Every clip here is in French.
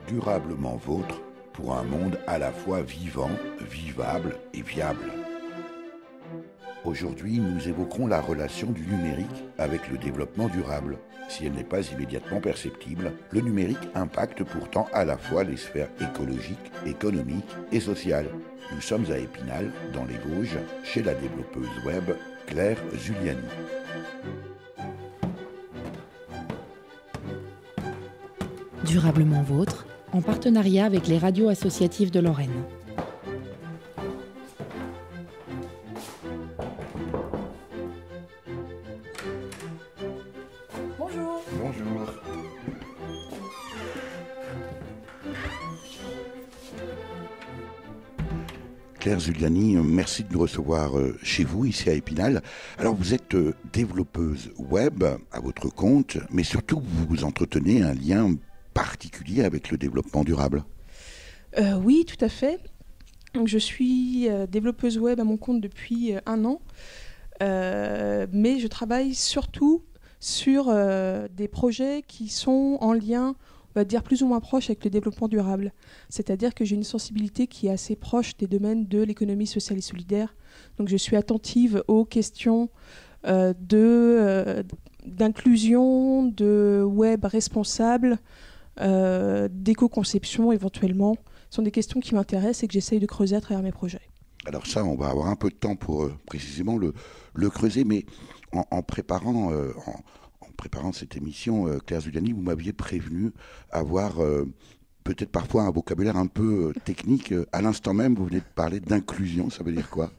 Durablement vôtre pour un monde à la fois vivant, vivable et viable. Aujourd'hui, nous évoquerons la relation du numérique avec le développement durable. Si elle n'est pas immédiatement perceptible, le numérique impacte pourtant à la fois les sphères écologiques, économiques et sociales. Nous sommes à Épinal, dans les Vosges, chez la développeuse web Claire Zuliani. Durablement vôtre, en partenariat avec les radios associatives de Lorraine. Bonjour. Bonjour. Claire Zuliani, merci de nous recevoir chez vous, ici à Épinal. Alors vous êtes développeuse web à votre compte, mais surtout vous entretenez un lien particulier avec le développement durable. Oui, tout à fait. Je suis développeuse web à mon compte depuis 1 an, mais je travaille surtout sur des projets qui sont en lien, on va dire, plus ou moins proche avec le développement durable. C'est-à-dire que j'ai une sensibilité qui est assez proche des domaines de l'économie sociale et solidaire. Donc je suis attentive aux questions d'inclusion, de web responsable, d'éco-conception éventuellement. Ce sont des questions qui m'intéressent et que j'essaye de creuser à travers mes projets. Alors ça, on va avoir un peu de temps pour précisément le creuser, mais en préparant cette émission, Claire Zuliani, vous m'aviez prévenu avoir peut-être parfois un vocabulaire un peu technique. À l'instant même, vous venez de parler d'inclusion, ça veut dire quoi ?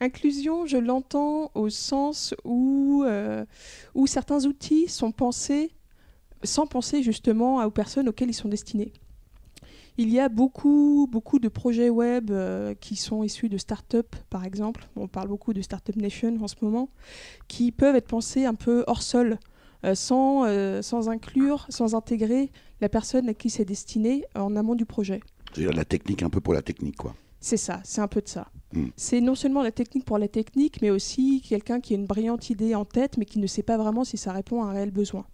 Inclusion, je l'entends au sens où certains outils sont pensés sans penser justement aux personnes auxquelles ils sont destinés. Il y a beaucoup de projets web qui sont issus de start-up, par exemple. On parle beaucoup de Startup Nation en ce moment, qui peuvent être pensés un peu hors sol, sans inclure, sans intégrer la personne à qui c'est destiné en amont du projet. C'est-à-dire la technique un peu pour la technique, quoi. C'est ça, c'est un peu de ça. C'est non seulement la technique pour la technique, mais aussi quelqu'un qui a une brillante idée en tête, mais qui ne sait pas vraiment si ça répond à un réel besoin.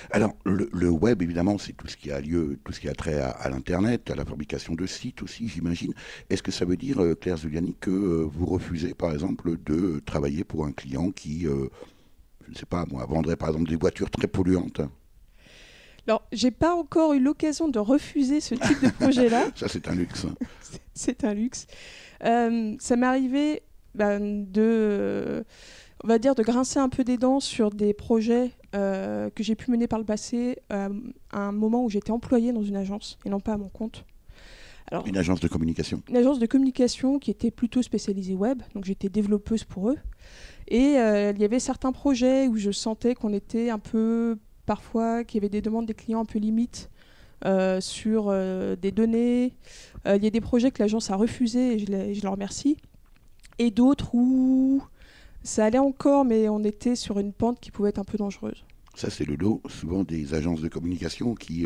Alors, le web, évidemment, c'est tout ce qui a lieu, tout ce qui a trait à l'Internet, à la fabrication de sites aussi, j'imagine. Est-ce que ça veut dire, Claire Zuliani, que vous refusez, par exemple, de travailler pour un client qui, je ne sais pas, moi, vendrait, par exemple, des voitures très polluantes ? Alors, j'ai pas encore eu l'occasion de refuser ce type de projet-là. Ça, c'est un luxe. C'est un luxe. Ça m'est arrivé de grincer un peu des dents sur des projets que j'ai pu mener par le passé à un moment où j'étais employée dans une agence et non pas à mon compte. Alors, une agence de communication. Une agence de communication qui était plutôt spécialisée web, donc j'étais développeuse pour eux. Et il y avait certains projets où je sentais qu'on était un peu, parfois, qu'il y avait des demandes des clients un peu limites sur des données. Il y a des projets que l'agence a refusés et je leur remercie. Et d'autres où ça allait encore, mais on était sur une pente qui pouvait être un peu dangereuse. Ça, c'est le lot souvent des agences de communication qui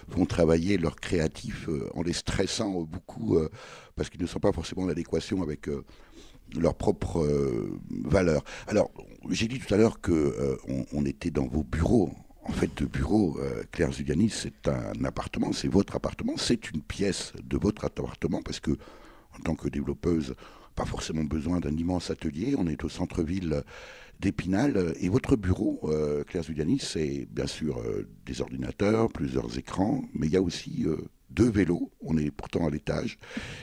vont travailler leurs créatifs en les stressant beaucoup parce qu'ils ne sont pas forcément en adéquation avec leurs propres valeurs. Alors, j'ai dit tout à l'heure qu'on était dans vos bureaux. En fait, le bureau, Claire Zuliani, c'est un appartement, c'est votre appartement, c'est une pièce de votre appartement parce que, en tant que développeuse, pas forcément besoin d'un immense atelier. On est au centre-ville d'Épinal. Et votre bureau, Claire Zuliani, c'est bien sûr des ordinateurs, plusieurs écrans, mais il y a aussi 2 vélos. On est pourtant à l'étage.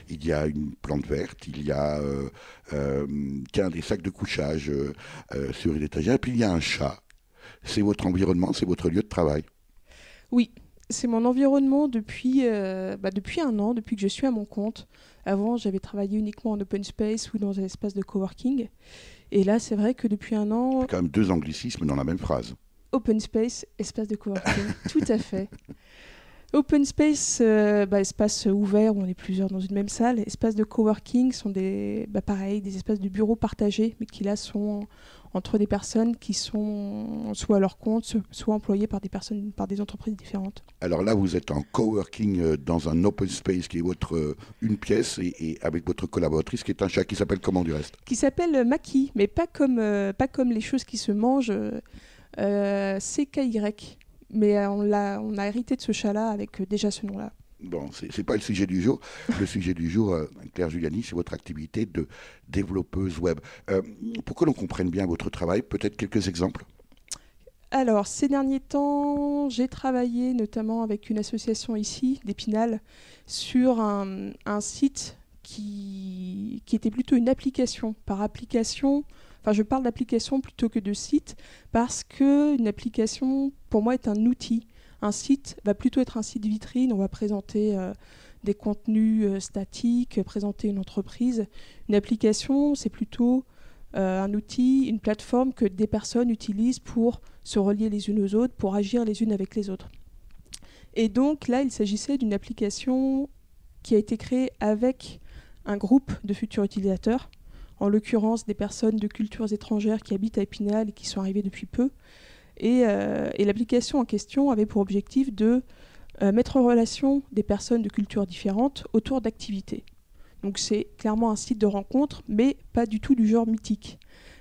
Il y a une plante verte, il y a des sacs de couchage sur une étagère, et puis il y a un chat. C'est votre environnement, c'est votre lieu de travail. Oui, c'est mon environnement depuis 1 an, depuis que je suis à mon compte. Avant, j'avais travaillé uniquement en open space ou dans un espace de coworking. Et là, c'est vrai que depuis 1 an... Il y a quand même 2 anglicismes dans la même phrase. Open space, espace de coworking, tout à fait. Open space, espace ouvert où on est plusieurs dans une même salle. Espaces de coworking sont des espaces de bureaux partagés, mais qui là sont entre des personnes qui sont soit à leur compte, soit employées par des entreprises différentes. Alors là, vous êtes en coworking dans un open space qui est une pièce et avec votre collaboratrice qui est un chat qui s'appelle comment du reste? Qui s'appelle Maki, mais pas comme les choses qui se mangent, CKY. Mais on a hérité de ce chat-là avec déjà ce nom-là. Bon, c'est pas le sujet du jour. Le sujet du jour, Claire Giuliani, c'est votre activité de développeuse web. Pour que l'on comprenne bien votre travail, peut-être quelques exemples? Alors, ces derniers temps, j'ai travaillé notamment avec une association ici, d'Épinal, sur un site qui était plutôt une application. Par application, je parle d'application plutôt que de site, parce qu'une application, pour moi, est un outil. Un site va plutôt être un site vitrine, on va présenter des contenus statiques, présenter une entreprise. Une application, c'est plutôt un outil, une plateforme que des personnes utilisent pour se relier les unes aux autres, pour agir les unes avec les autres. Et donc là, il s'agissait d'une application qui a été créée avec un groupe de futurs utilisateurs, en l'occurrence des personnes de cultures étrangères qui habitent à Épinal et qui sont arrivées depuis peu. Et l'application en question avait pour objectif de mettre en relation des personnes de cultures différentes autour d'activités. Donc c'est clairement un site de rencontre, mais pas du tout du genre mythique.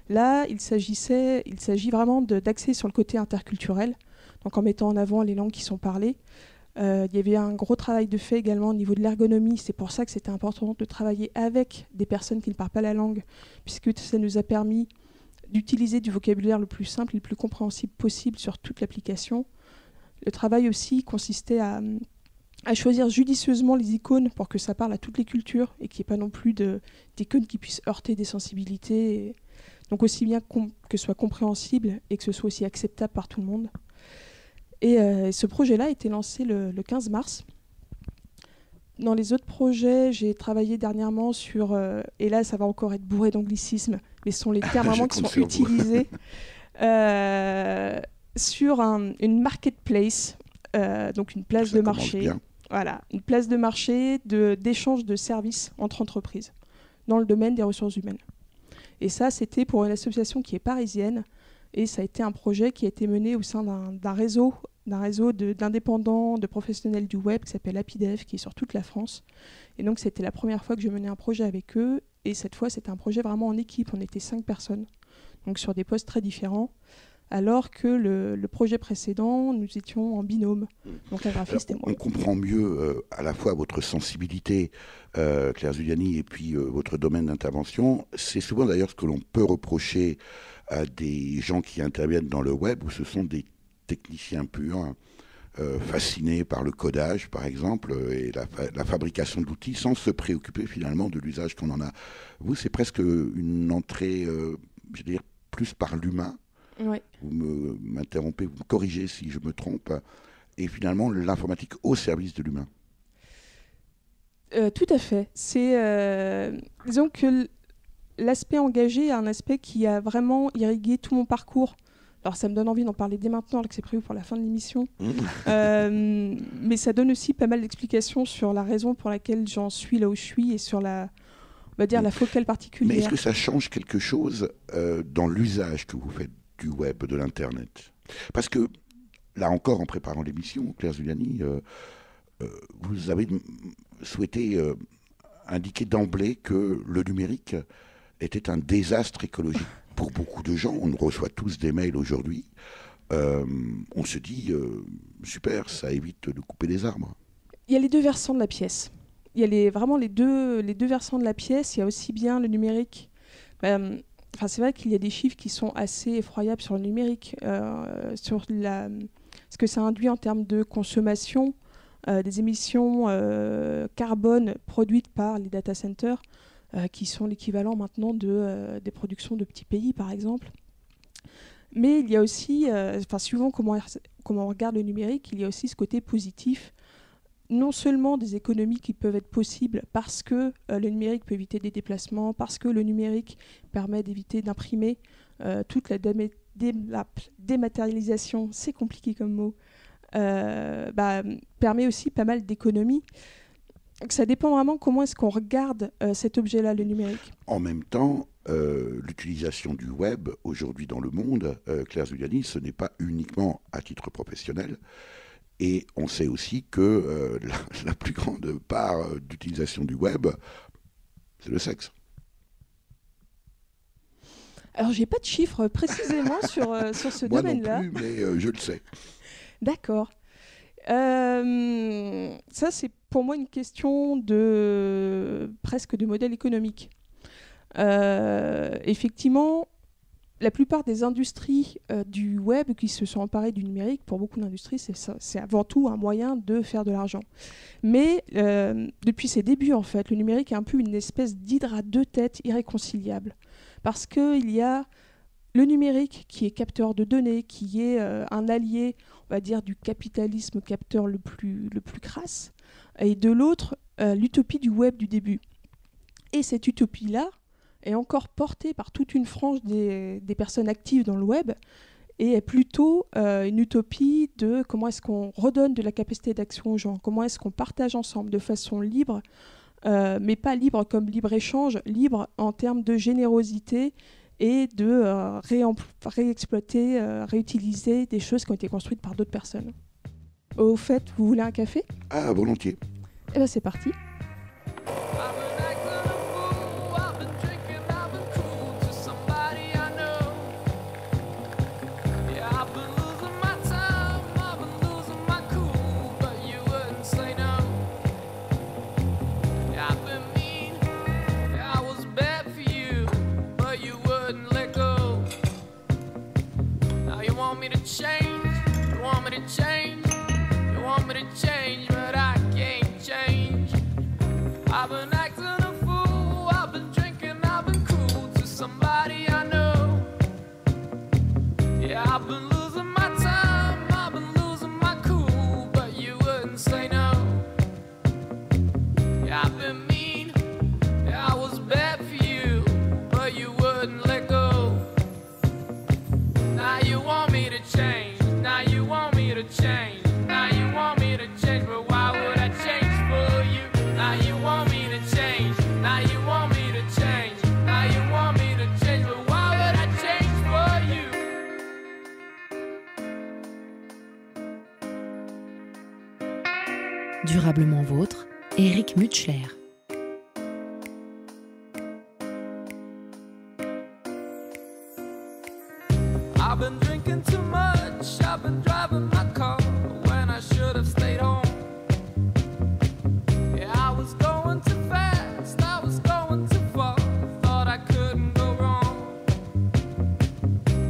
Là, il s'agit vraiment d'axer sur le côté interculturel, donc en mettant en avant les langues qui sont parlées. Il y avait un gros travail de fait également au niveau de l'ergonomie. C'est pour ça que c'était important de travailler avec des personnes qui ne parlent pas la langue, puisque ça nous a permis d'utiliser du vocabulaire le plus simple et le plus compréhensible possible sur toute l'application. Le travail aussi consistait à choisir judicieusement les icônes pour que ça parle à toutes les cultures et qu'il n'y ait pas non plus d'icônes qui puissent heurter des sensibilités. Donc aussi bien que ce soit compréhensible et que ce soit aussi acceptable par tout le monde. Et ce projet-là a été lancé le 15 mars. Dans les autres projets, j'ai travaillé dernièrement sur, et là ça va encore être bourré d'anglicismes, mais ce sont les termes vraiment qui sont utilisés, sur une marketplace, donc une place de marché. Voilà, une place de marché d'échange de services entre entreprises dans le domaine des ressources humaines. Et ça, c'était pour une association qui est parisienne, et ça a été un projet qui a été mené au sein d'un réseau d'indépendants, de professionnels du web qui s'appelle APIDEV, qui est sur toute la France. Et donc c'était la première fois que je menais un projet avec eux, et cette fois c'était un projet vraiment en équipe, on était 5 personnes, donc sur des postes très différents, alors que le projet précédent, nous étions en binôme, donc un graphiste et moi. On comprend mieux à la fois votre sensibilité, Claire Giuliani, et puis votre domaine d'intervention. C'est souvent d'ailleurs ce que l'on peut reprocher à des gens qui interviennent dans le web, où ce sont des techniciens purs, fascinés par le codage, par exemple, et la fabrication d'outils, sans se préoccuper finalement de l'usage qu'on en a. Vous, c'est presque une entrée, je veux dire, plus par l'humain. Oui. Vous m'interrompez, vous me corrigez si je me trompe, et finalement l'informatique au service de l'humain. Tout à fait. Disons que l'aspect engagé est un aspect qui a vraiment irrigué tout mon parcours. Alors ça me donne envie d'en parler dès maintenant, alors que c'est prévu pour la fin de l'émission. Mais ça donne aussi pas mal d'explications sur la raison pour laquelle j'en suis là où je suis et sur la focale particulière. Mais est-ce que ça change quelque chose dans l'usage que vous faites du web, de l'Internet? Parce que, là encore, en préparant l'émission, Claire Giuliani, vous avez souhaité indiquer d'emblée que le numérique était un désastre écologique. Pour beaucoup de gens, on reçoit tous des mails aujourd'hui, on se dit, super, ça évite de couper des arbres. Il y a les deux versants de la pièce. Il y a vraiment les deux versants de la pièce. Il y a aussi bien le numérique. C'est vrai qu'il y a des chiffres qui sont assez effroyables sur le numérique, sur ce que ça induit en termes de consommation, des émissions carbone produites par les data centers, qui sont l'équivalent maintenant des productions de petits pays, par exemple. Mais il y a aussi, suivant comment on regarde le numérique, il y a aussi ce côté positif, non seulement des économies qui peuvent être possibles parce que le numérique peut éviter des déplacements, parce que le numérique permet d'éviter d'imprimer toute la dématérialisation, c'est compliqué comme mot, permet aussi pas mal d'économies. Ça dépend vraiment comment est-ce qu'on regarde cet objet-là, le numérique. En même temps, l'utilisation du web aujourd'hui dans le monde, Claire Zuliani, ce n'est pas uniquement à titre professionnel. Et on sait aussi que la plus grande part d'utilisation du web, c'est le sexe. Alors, j'ai pas de chiffres précisément sur ce domaine-là. Moi non plus, mais je le sais. D'accord. Ça, c'est pour moi une question presque de modèle économique. Effectivement, la plupart des industries du web qui se sont emparées du numérique, pour beaucoup d'industries, c'est avant tout un moyen de faire de l'argent. Mais depuis ses débuts, en fait, le numérique est un peu une espèce d'hydre à deux têtes irréconciliable. Parce qu'il y a le numérique qui est capteur de données, qui est un allié, on va dire, du capitalisme capteur le plus crasse, et de l'autre, l'utopie du web du début. Et cette utopie-là est encore portée par toute une frange des personnes actives dans le web, et est plutôt une utopie de comment est-ce qu'on redonne de la capacité d'action aux gens, comment est-ce qu'on partage ensemble de façon libre, mais pas libre comme libre-échange, libre en termes de générosité et de réexploiter, réutiliser des choses qui ont été construites par d'autres personnes. Au fait, vous voulez un café ? Ah, volontiers. Eh bien, c'est parti. I've been acting a fool, I've been drinking, I've been cruel to somebody I know. Yeah, I've been losing my time, I've been losing my cool, but you wouldn't say no. Yeah, I've been mean, yeah, I was bad for you, but you wouldn't let go. Now you want me to change, now you want me to change, now you want me to change, but why would I change for you? Now you want me to change, now you want me to change, now you want me to change, but why would I change for you? Durablement vôtre, Éric Mutschler. I've been drinking too much, I've been driving my car when I should have stayed home. Yeah, I was going too fast, I was going too far, thought I couldn't go wrong.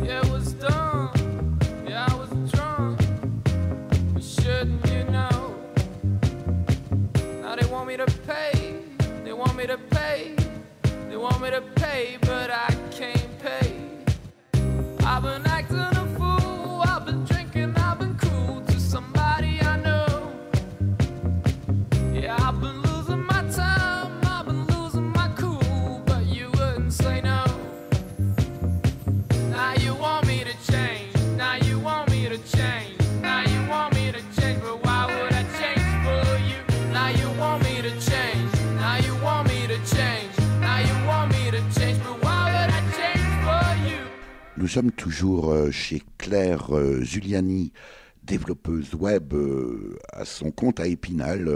Yeah, it was dumb, yeah, I was drunk, but shouldn't you know? Now they want me to pay, they want me to pay, they want me to pay, but I can't pay. I've been acting a fool, I've been drinking, I've been cruel to somebody I know. Yeah, I've been losing my time, I've been losing my cool, but you wouldn't say no. Now you want me to change, now you want me to change, now you want me to change, but why would I change for you? Now you want me to change, now you want me to change, now you want me to change, but why would I change for you? Nous sommes toujours chez Claire Zuliani, développeuse web à son compte à Épinal,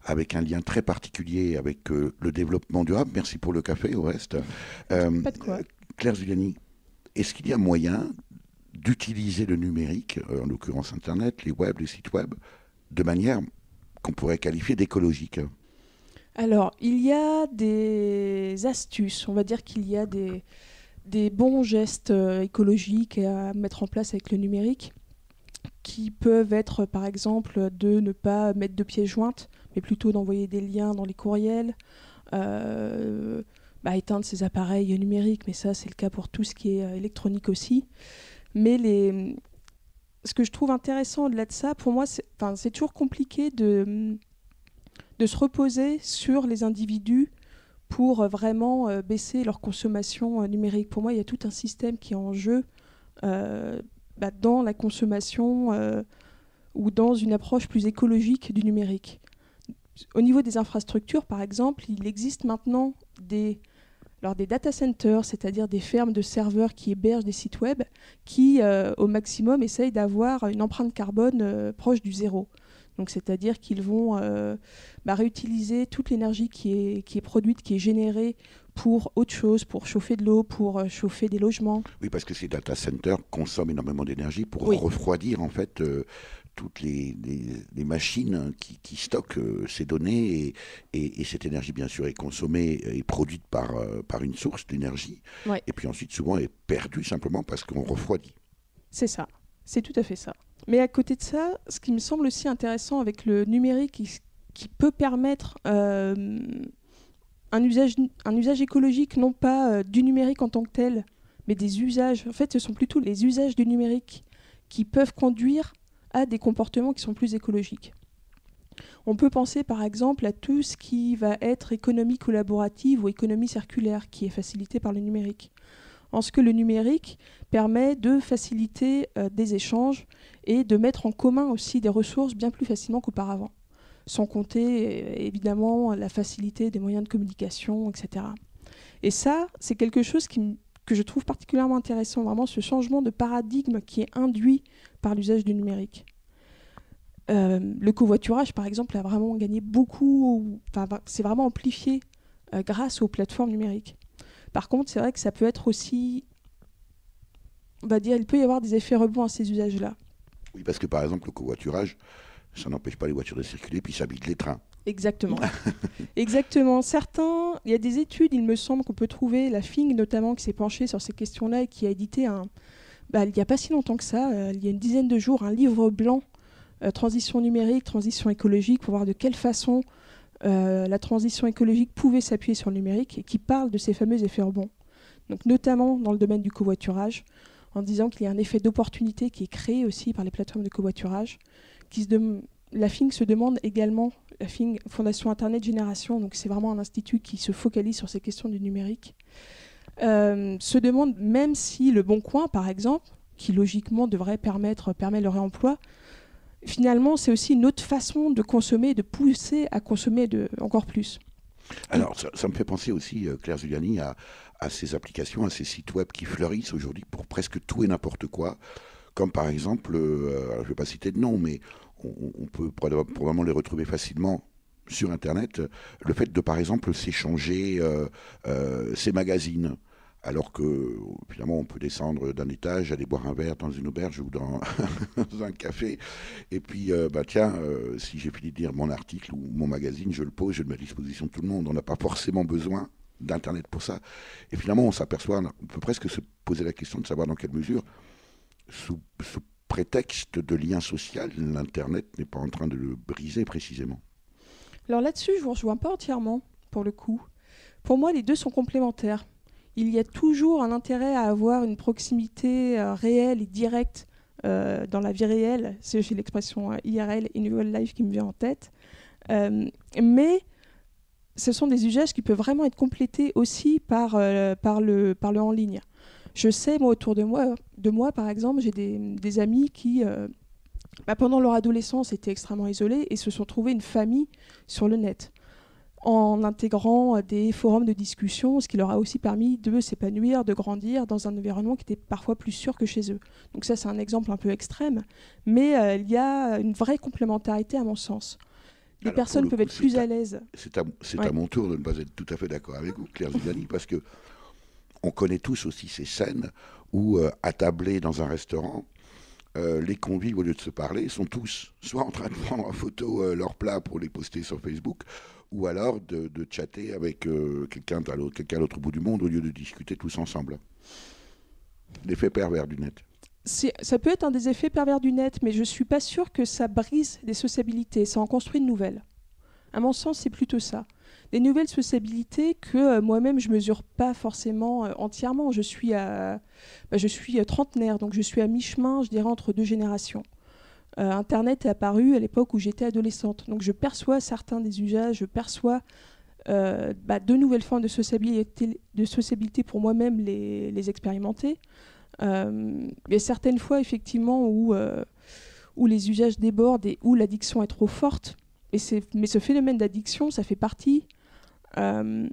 avec un lien très particulier avec le développement durable. Merci pour le café au reste. Pas de quoi. Claire Zuliani, est-ce qu'il y a moyen d'utiliser le numérique, en l'occurrence Internet, les web, les sites web, de manière qu'on pourrait qualifier d'écologique ? Alors, il y a des astuces, on va dire qu'il y a des bons gestes écologiques à mettre en place avec le numérique qui peuvent être par exemple de ne pas mettre de pièces jointes mais plutôt d'envoyer des liens dans les courriels, éteindre ses appareils numériques, mais ça c'est le cas pour tout ce qui est électronique aussi. Mais ce que je trouve intéressant au-delà de ça, pour moi c'est toujours compliqué de se reposer sur les individus pour vraiment baisser leur consommation numérique. Pour moi, il y a tout un système qui est en jeu dans la consommation ou dans une approche plus écologique du numérique. Au niveau des infrastructures, par exemple, il existe maintenant des data centers, c'est-à-dire des fermes de serveurs qui hébergent des sites web, qui, au maximum, essayent d'avoir une empreinte carbone proche du zéro. Donc, c'est-à-dire qu'ils vont réutiliser toute l'énergie qui est produite, qui est générée pour autre chose, pour chauffer de l'eau, pour chauffer des logements. Oui, parce que ces data centers consomment énormément d'énergie pour Oui. refroidir en fait toutes les machines qui stockent ces données et cette énergie bien sûr est consommée et produite par une source d'énergie Ouais. et puis ensuite souvent est perdue simplement parce qu'on refroidit. C'est ça, c'est tout à fait ça. Mais à côté de ça, ce qui me semble aussi intéressant avec le numérique qui peut permettre un usage écologique, non pas du numérique en tant que tel, mais des usages. En fait, ce sont plutôt les usages du numérique qui peuvent conduire à des comportements qui sont plus écologiques. On peut penser par exemple à tout ce qui va être économie collaborative ou économie circulaire, qui est facilité par le numérique. En ce que le numérique permet de faciliter des échanges et de mettre en commun aussi des ressources bien plus facilement qu'auparavant. Sans compter évidemment la facilité des moyens de communication, etc. Et ça, c'est quelque chose que je trouve particulièrement intéressant, vraiment ce changement de paradigme qui est induit par l'usage du numérique. Le covoiturage, par exemple, a vraiment gagné beaucoup, c'est vraiment amplifié grâce aux plateformes numériques. Par contre, c'est vrai que ça peut être aussi, on va dire, il peut y avoir des effets rebonds à ces usages-là. Oui, parce que par exemple le covoiturage, ça n'empêche pas les voitures de circuler, puis ça vide les trains. Exactement. Exactement. Il y a des études, il me semble, qu'on peut trouver, la FING notamment, qui s'est penchée sur ces questions-là et qui a édité il n'y a pas si longtemps que ça, il y a une dizaine de jours, un livre blanc, transition numérique, transition écologique, pour voir de quelle façon la transition écologique pouvait s'appuyer sur le numérique et qui parle de ces fameux effets rebonds. Donc, notamment dans le domaine du covoiturage, en disant qu'il y a un effet d'opportunité qui est créé aussi par les plateformes de covoiturage. La FING se demande également, la FING, Fondation Internet Génération, donc c'est vraiment un institut qui se focalise sur ces questions du numérique, se demande même si le Bon Coin, par exemple, qui logiquement devrait permettre le réemploi, finalement, c'est aussi une autre façon de consommer, de pousser à consommer encore plus. Alors, ça me fait penser aussi, Claire Zuliani, à ces applications, à ces sites web qui fleurissent aujourd'hui pour presque tout et n'importe quoi. Comme par exemple, je ne vais pas citer de nom, mais on peut probablement les retrouver facilement sur Internet. Le fait de, par exemple, s'échanger ces magazines. Alors que, finalement, on peut descendre d'un étage, aller boire un verre dans une auberge ou dans un café. Et puis, si j'ai fini de lire mon article ou mon magazine, je le pose, je le mets à disposition de tout le monde. On n'a pas forcément besoin d'Internet pour ça. Et finalement, on s'aperçoit, on peut presque se poser la question de savoir dans quelle mesure, sous prétexte de lien social, l'Internet n'est pas en train de le briser précisément. Alors là-dessus, je ne vous rejoins pas entièrement, pour le coup. Pour moi, les deux sont complémentaires. Il y a toujours un intérêt à avoir une proximité réelle et directe dans la vie réelle. J'ai l'expression IRL, in real life, qui me vient en tête. Mais ce sont des usages qui peuvent vraiment être complétés aussi par le en ligne. Je sais, moi, autour de moi par exemple, j'ai des amis qui, pendant leur adolescence, étaient extrêmement isolés et se sont trouvés une famille sur le net, en intégrant des forums de discussion, ce qui leur a aussi permis de s'épanouir, de grandir dans un environnement qui était parfois plus sûr que chez eux. Donc ça, c'est un exemple un peu extrême, mais il y a une vraie complémentarité à mon sens. Les personnes peuvent être plus à l'aise. C'est à mon tour de ne pas être tout à fait d'accord avec vous, Claire Zuliani, parce que on connaît tous aussi ces scènes où, attablés dans un restaurant, les convives, au lieu de se parler, sont tous soit en train de prendre en photo leur plat pour les poster sur Facebook, ou alors de chatter avec quelqu'un à l'autre bout du monde au lieu de discuter tous ensemble. L'effet pervers du net. Ça peut être un des effets pervers du net, mais je ne suis pas sûre que ça brise des sociabilités, ça en construit de nouvelles. À mon sens, c'est plutôt ça. Des nouvelles sociabilités que moi-même, je ne mesure pas forcément entièrement. Je suis trentenaire, donc je suis à mi-chemin, je dirais, entre deux générations. Internet est apparu à l'époque où j'étais adolescente. Donc je perçois certains des usages, je perçois de nouvelles formes de sociabilité pour moi-même les expérimenter. Il y a certaines fois, effectivement, où où les usages débordent et où l'addiction est trop forte. Mais ce phénomène d'addiction, ça fait partie, on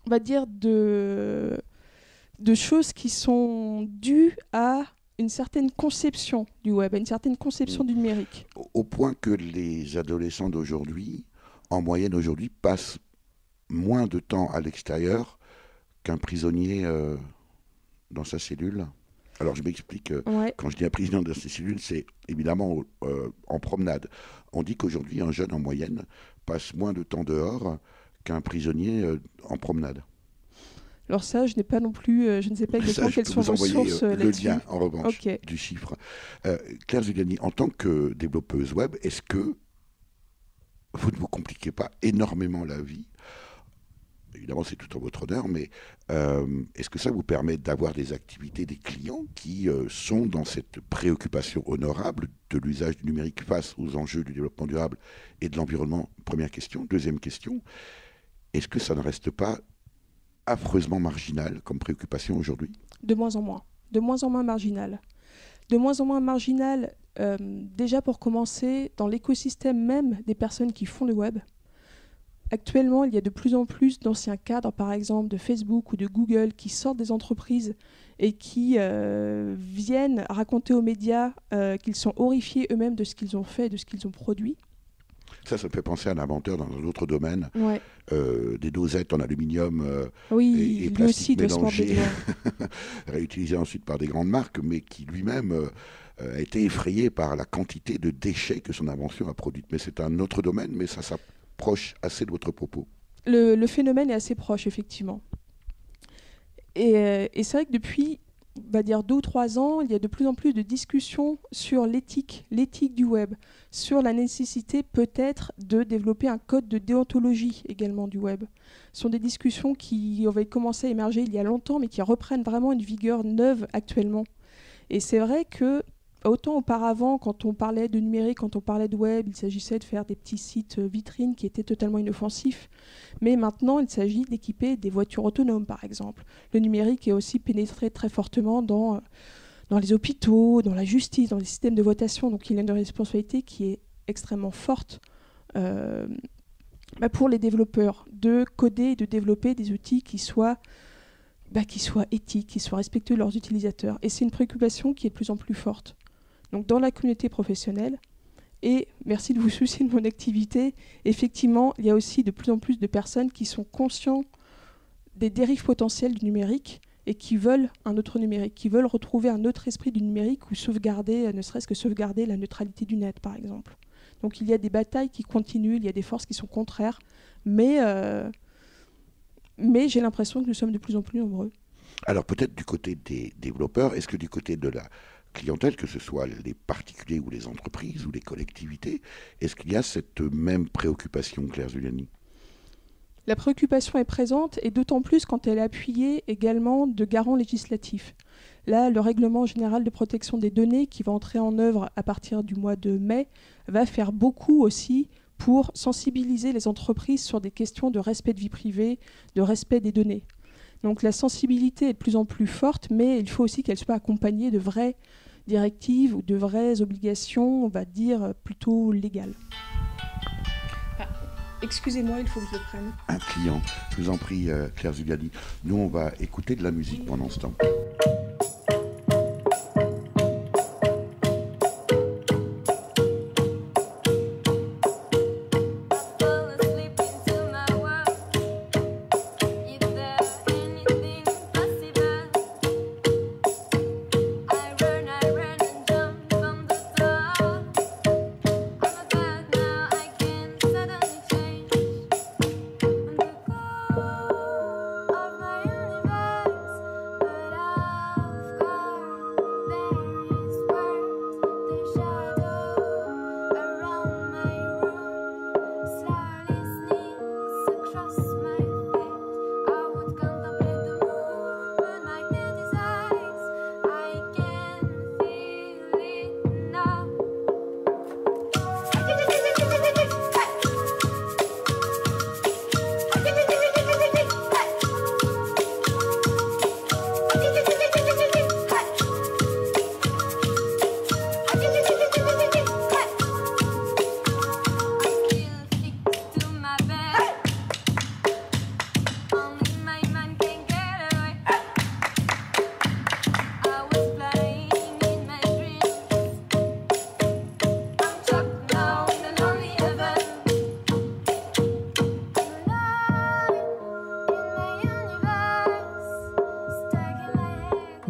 va dire, de choses qui sont dues à une certaine conception du web, à une certaine conception du numérique. Au point que les adolescents d'aujourd'hui, en moyenne aujourd'hui, passent moins de temps à l'extérieur qu'un prisonnier dans sa cellule. Alors je m'explique, quand je dis un prisonnier dans sa cellule, c'est évidemment en promenade. On dit qu'aujourd'hui, un jeune en moyenne passe moins de temps dehors qu'un prisonnier en promenade. Alors ça, je n'ai pas non plus, je ne sais pas exactement quelles sont vos sources là-dessus. Le lien, en revanche, du chiffre. Claire Zuliani, en tant que développeuse web, est-ce que vous ne vous compliquez pas énormément la vie? Évidemment, c'est tout en votre honneur, mais est-ce que ça vous permet d'avoir des activités, des clients qui sont dans cette préoccupation honorable de l'usage du numérique face aux enjeux du développement durable et de l'environnement? Première question. Deuxième question, est-ce que ça ne reste pas affreusement marginal comme préoccupation aujourd'hui? De moins en moins marginal. De moins en moins marginal, déjà pour commencer, dans l'écosystème même des personnes qui font le web. Actuellement, il y a de plus en plus d'anciens cadres, par exemple de Facebook ou de Google, qui sortent des entreprises et qui viennent raconter aux médias qu'ils sont horrifiés eux-mêmes de ce qu'ils ont fait, de ce qu'ils ont produit. Ça me fait penser à un inventeur dans un autre domaine, ouais. Des dosettes en aluminium oui, et plastique mélangé, réutilisé ensuite par des grandes marques, mais qui lui-même a été effrayé par la quantité de déchets que son invention a produite. Mais c'est un autre domaine, mais ça s'approche assez de votre propos. Le phénomène est assez proche, effectivement. Et c'est vrai que depuis, on va dire 2 ou 3 ans, il y a de plus en plus de discussions sur l'éthique du web, sur la nécessité peut-être de développer un code de déontologie également du web. Ce sont des discussions qui avaient commencé à émerger il y a longtemps, mais qui reprennent vraiment une vigueur neuve actuellement. Et c'est vrai que autant auparavant, quand on parlait de numérique, quand on parlait de web, il s'agissait de faire des petits sites vitrines qui étaient totalement inoffensifs. Mais maintenant, il s'agit d'équiper des voitures autonomes, par exemple. Le numérique est aussi pénétré très fortement dans les hôpitaux, dans la justice, dans les systèmes de votation. Donc il y a une responsabilité qui est extrêmement forte pour les développeurs de coder et de développer des outils qui soient éthiques, qui soient respectueux de leurs utilisateurs. Et c'est une préoccupation qui est de plus en plus forte. Donc dans la communauté professionnelle, et merci de vous soucier de mon activité, effectivement, il y a aussi de plus en plus de personnes qui sont conscients des dérives potentielles du numérique et qui veulent un autre numérique, qui veulent retrouver un autre esprit du numérique ou sauvegarder, ne serait-ce que sauvegarder la neutralité du net, par exemple. Donc il y a des batailles qui continuent, il y a des forces qui sont contraires, mais j'ai l'impression que nous sommes de plus en plus nombreux. Alors peut-être du côté des développeurs, est-ce que du côté de la clientèle, que ce soit les particuliers ou les entreprises ou les collectivités, est-ce qu'il y a cette même préoccupation, Claire Zuliani? La préoccupation est présente et d'autant plus quand elle est appuyée également de garants législatifs. Là, le règlement général de protection des données qui va entrer en œuvre à partir du mois de mai va faire beaucoup aussi pour sensibiliser les entreprises sur des questions de respect de vie privée, de respect des données. Donc la sensibilité est de plus en plus forte, mais il faut aussi qu'elle soit accompagnée de vraies directives ou de vraies obligations, on va dire, plutôt légales. Excusez-moi, il faut que je le prenne. Un client, je vous en prie, Claire Zuliani. Nous, on va écouter de la musique pendant ce temps.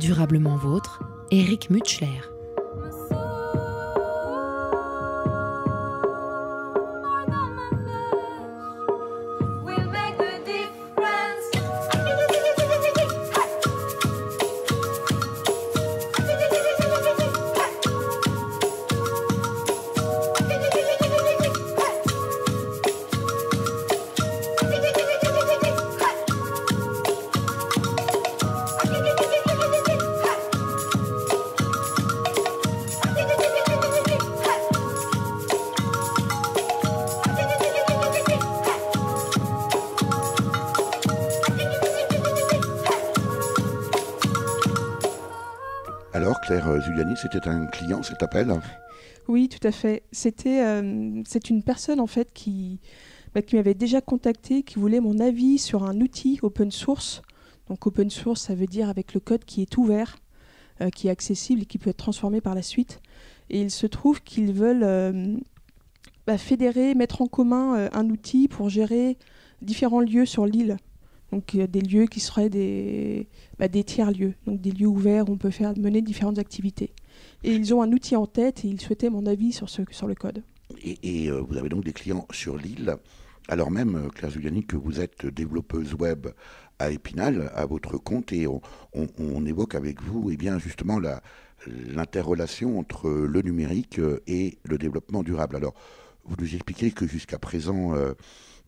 Durablement vôtre, Éric Mutschler. Alors, Claire Zuliani, c'était un client, cet appel? Oui, tout à fait. C'est une personne en fait qui m'avait déjà contacté, qui voulait mon avis sur un outil open source. Donc open source, ça veut dire avec le code qui est ouvert, qui est accessible et qui peut être transformé par la suite. Et il se trouve qu'ils veulent fédérer, mettre en commun un outil pour gérer différents lieux sur l'île. Donc des lieux qui seraient des tiers-lieux, donc des lieux ouverts où on peut mener différentes activités. Et ils ont un outil en tête et ils souhaitaient mon avis sur le code. Et vous avez donc des clients sur l'île, alors même, Claire Zuliani, que vous êtes développeuse web à Épinal, à votre compte, et on évoque avec vous justement l'interrelation entre le numérique et le développement durable. Alors, vous nous expliquez que jusqu'à présent...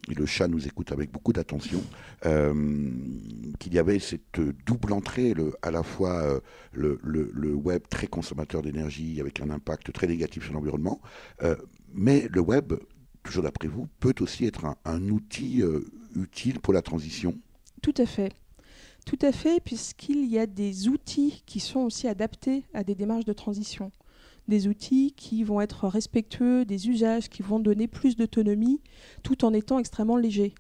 et le chat nous écoute avec beaucoup d'attention, qu'il y avait cette double entrée, à la fois le web très consommateur d'énergie avec un impact très négatif sur l'environnement, mais le web, toujours d'après vous, peut aussi être un outil utile pour la transition. Tout à fait, puisqu'il y a des outils qui sont aussi adaptés à des démarches de transition. Des outils qui vont être respectueux des usages, qui vont donner plus d'autonomie, tout en étant extrêmement légers.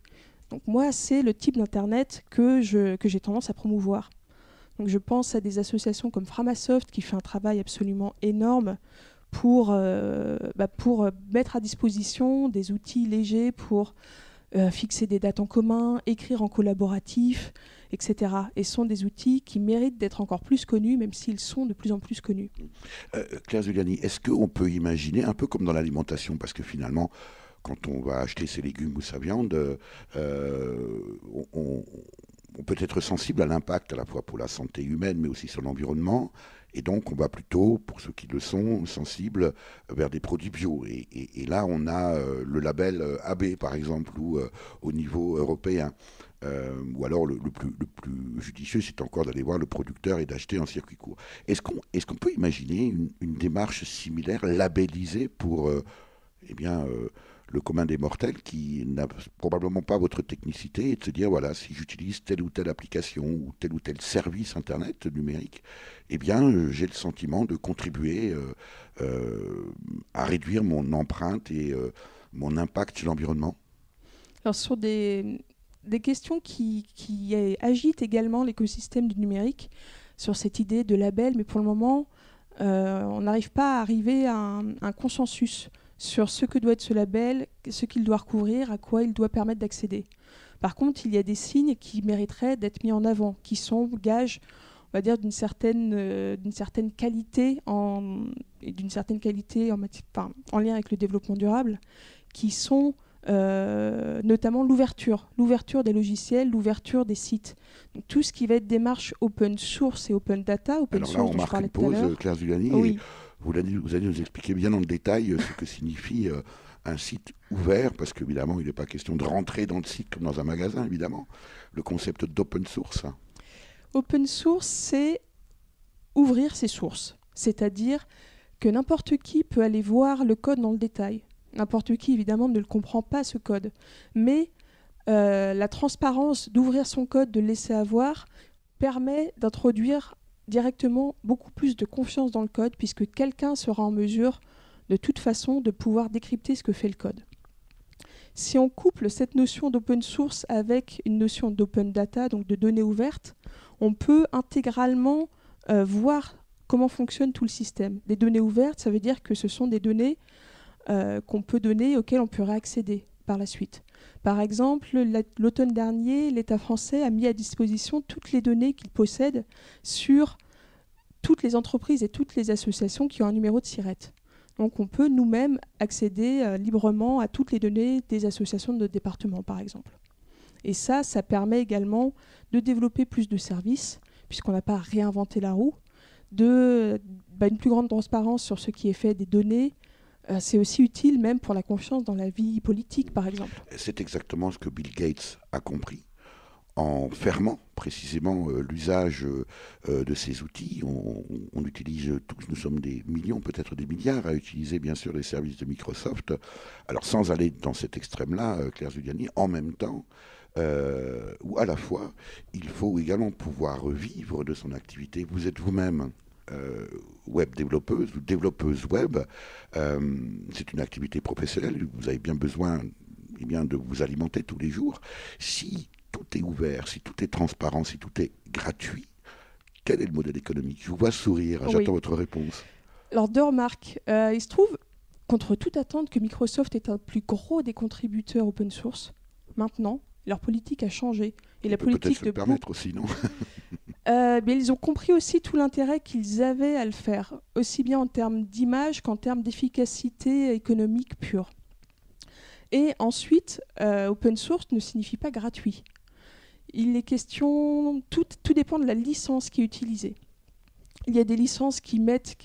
Donc moi, c'est le type d'Internet que j'ai tendance à promouvoir. Donc je pense à des associations comme Framasoft, qui fait un travail absolument énorme pour mettre à disposition des outils légers pour fixer des dates en commun, écrire en collaboratif, etc. Et ce sont des outils qui méritent d'être encore plus connus, même s'ils sont de plus en plus connus. Claire Zuliani, est-ce qu'on peut imaginer, un peu comme dans l'alimentation, parce que finalement, quand on va acheter ses légumes ou sa viande, on peut être sensible à l'impact à la fois pour la santé humaine, mais aussi sur l'environnement. Et donc, on va plutôt, pour ceux qui le sont, sensibles vers des produits bio. Et là, on a le label AB, par exemple, ou au niveau européen. Ou alors, le plus judicieux, c'est encore d'aller voir le producteur et d'acheter en circuit court. Est-ce qu'on peut imaginer une démarche similaire, labellisée pour le commun des mortels qui n'a probablement pas votre technicité, et de se dire, voilà, si j'utilise telle ou telle application ou tel service Internet numérique, eh bien, j'ai le sentiment de contribuer à réduire mon empreinte et mon impact sur l'environnement? Alors, sur des questions qui agitent également l'écosystème du numérique, sur cette idée de label, mais pour le moment, on n'arrive pas à arriver à un consensus sur ce que doit être ce label, ce qu'il doit recouvrir, à quoi il doit permettre d'accéder. Par contre, il y a des signes qui mériteraient d'être mis en avant, qui sont gages, on va dire, d'une certaine qualité en lien avec le développement durable, qui sont notamment l'ouverture des logiciels, l'ouverture des sites. Donc, tout ce qui va être démarche open source et open data, open source, dont je parlais tout à l'heure. Alors là, on marque une pause, Claire Zuliani. Oui. Vous allez nous expliquer bien dans le détail ce que signifie un site ouvert, parce qu'évidemment, il n'est pas question de rentrer dans le site comme dans un magasin, évidemment. Le concept d'open source. Open source, c'est ouvrir ses sources. C'est-à-dire que n'importe qui peut aller voir le code dans le détail. N'importe qui, évidemment, ne le comprend pas, ce code. Mais la transparence d'ouvrir son code, de le laisser avoir, permet d'introduire directement beaucoup plus de confiance dans le code, puisque quelqu'un sera en mesure, de toute façon, de pouvoir décrypter ce que fait le code. Si on couple cette notion d'open source avec une notion d'open data, donc de données ouvertes, on peut intégralement voir comment fonctionne tout le système. Des données ouvertes, ça veut dire que ce sont des données qu'on peut donner, auxquelles on pourrait accéder par la suite. Par exemple, l'automne dernier, l'État français a mis à disposition toutes les données qu'il possède sur toutes les entreprises et toutes les associations qui ont un numéro de SIRET. Donc on peut nous-mêmes accéder librement à toutes les données des associations de notre département, par exemple. Et ça permet également de développer plus de services, puisqu'on n'a pas réinventé la roue, une plus grande transparence sur ce qui est fait des données. C'est aussi utile même pour la confiance dans la vie politique, par exemple. C'est exactement ce que Bill Gates a compris. En fermant précisément l'usage de ces outils, on utilise tous, nous sommes des millions, peut-être des milliards, à utiliser bien sûr les services de Microsoft. Alors sans aller dans cet extrême-là, Claire Zuliani, en même temps, ou à la fois, il faut également pouvoir vivre de son activité. Vous êtes vous-même web développeuse ou développeuse web. C'est une activité professionnelle, vous avez bien besoin de vous alimenter tous les jours. Si tout est ouvert, si tout est transparent, si tout est gratuit, quel est le modèle économique? Je vous vois sourire, j'attends votre réponse. Alors, deux remarques. Il se trouve, contre toute attente, que Microsoft est un plus gros des contributeurs open source. Maintenant, leur politique a changé. Et la politique peut-être se le permettre aussi, non? Mais ils ont compris aussi tout l'intérêt qu'ils avaient à le faire, aussi bien en termes d'image qu'en termes d'efficacité économique pure. Et ensuite, open source ne signifie pas gratuit. Il est question, tout dépend de la licence qui est utilisée. Il y a des licences qui